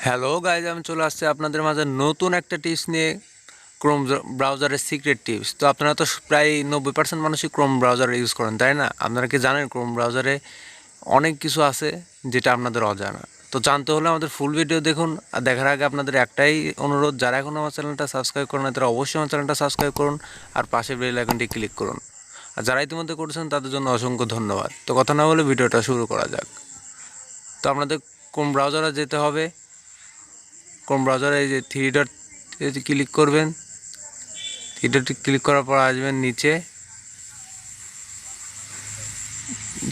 Hello guys, আমি চলে আসছি আপনাদের মাঝে নতুন একটা টিপস নিয়ে, ক্রোম ব্রাউজারের সিক্রেট টিপস। তো আপনারা তো প্রায় 90% মানুষই ক্রোম ব্রাউজার ইউজ করেন, তাই না? আপনারা কি জানেন ক্রোম ব্রাউজারে অনেক কিছু আছে যেটা আপনাদের অজানা? তো জানতে হলে আমাদের ফুল ভিডিও দেখুন। আর দেখার আগে আপনাদের একটাই অনুরোধ, যারা এখন আমার চ্যানেলটা সাবস্ক্রাইব করেন তারা অবশ্যই আমার চ্যানেলটা সাবস্ক্রাইব করুন আর পাশে বেল আইকনটি ক্লিক করুন। আর যারা ইতিমধ্যে করেছেন তাদের জন্য অসংখ্য ধন্যবাদ। তো কথা না বলে ভিডিওটা শুরু করা যাক। তো আপনাদের ক্রোম ব্রাউজারে যেতে হবে। ক্রোম ব্রাউজারে এই যে থ্রি ডট ক্লিক করবেন। থ্রি ডট ক্লিক করার পর আসবেন নিচে,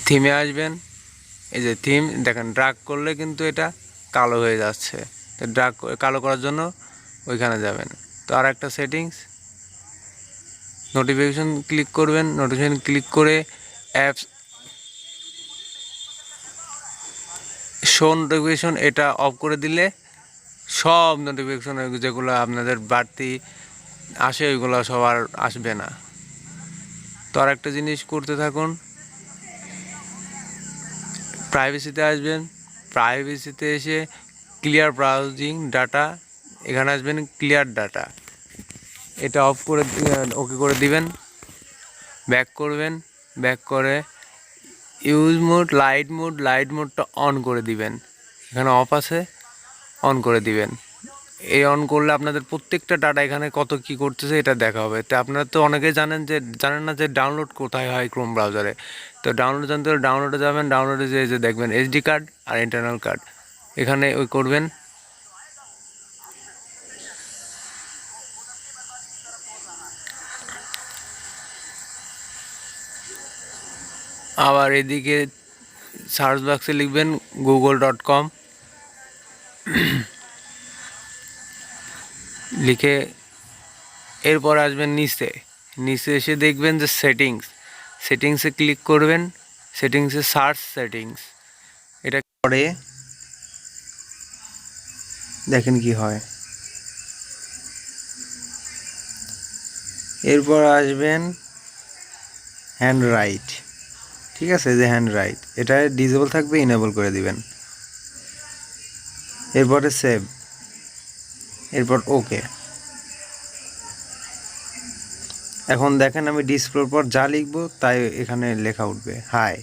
থিমে আসবেন। এই যে থিম দেখেন, ড্রাগ করলে কিন্তু এটা কালো হয়ে যাচ্ছে। তো ড্রাগ কালো করার জন্য ওইখানে যাবেন। তো আর একটা সেটিংস, নোটিফিকেশন ক্লিক করবেন। নোটিফিকেশন ক্লিক করে অ্যাপস শো নোটিফিকেশন এটা অফ করে দিলে সব নোটিফিকেশন যেগুলো আপনাদের বাড়তি আসে ওইগুলো সবার আসবে না। তো আর একটা জিনিস করতে থাকুন, প্রাইভেসিতে আসবেন। প্রাইভেসিতে এসে ক্লিয়ার ব্রাউজিং ডাটা, এখানে আসবেন ক্লিয়ার ডাটা, এটা অফ করে ওকে করে দিবেন। ব্যাক করবেন, ব্যাক করে ইউজ মোড লাইট মোডটা অন করে দিবেন। এখানে অফ আছে, অন করে দিবেন। এই অন করলে আপনাদের প্রত্যেকটা ডাটা এখানে কত কি করতেছে এটা দেখা হবে। তো আপনারা তো অনেকেই জানেন না যে ডাউনলোড কোথায় হয় ক্রোম ব্রাউজারে। তো ডাউনলোড জানতে হলে ডাউনলোডে যাবেন। ডাউনলোডে যে দেখবেন এইচডি কার্ড আর ইন্টারনাল কার্ড, এখানে ওই করবেন। আবার এদিকে সার্চ বক্সে লিখবেন google.com, লিখে এরপর আসবেন নিচে। নিচে এসে দেখবেন যে সেটিংসে ক্লিক করবেন। সেটিংসে সার্চ সেটিংস, এটা পরে দেখেন কি হয়। এরপর আসবেন হ্যান্ড রাইট, ঠিক আছে? যে হ্যান্ড রাইট এটা ডিসেবল থাকবে, ইনেবল করে দিবেন। এরপরে সেভ, এরপর ওকে। এখন দেখেন আমি ডিসপ্লের পর যা লিখবো তাই এখানে লেখা উঠবে, হাই।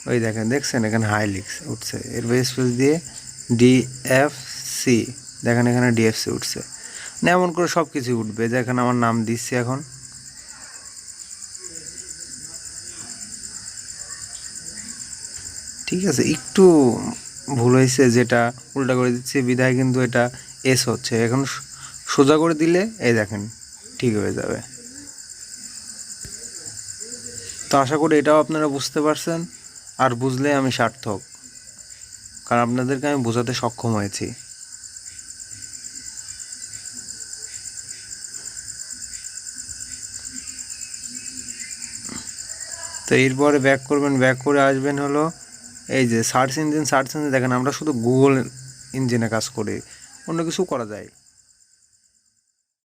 ওই দেখছেন এখানে হাই উঠছে। এরপর স্পেস দিয়ে ডিএফসি, দেখেন এখানে ডিএফসি উঠছে। না এমন করে সব কিছু উঠবে, যেখানে আমার নাম দিচ্ছি এখন। ঠিক আছে, একটু ভুল হয়েছে, যেটা উল্টা করে দিচ্ছি বিধায় কিন্তু এটা এস হচ্ছে। এখন সোজা করে দিলে এই দেখেন ঠিক হয়ে যাবে। তো আশা করি এটাও আপনারা বুঝতে পারছেন, আর বুঝলে আমি সার্থক, কারণ আপনাদেরকে আমি বোঝাতে সক্ষম হয়েছি। তো এরপরে ব্যাক করবেন, ব্যাক করে আসবেন হলো এই যে সার্চ ইঞ্জিন দেখেন আমরা শুধু গুগল ইঞ্জিনে কাজ করি, অন্য কিছু করা যায়।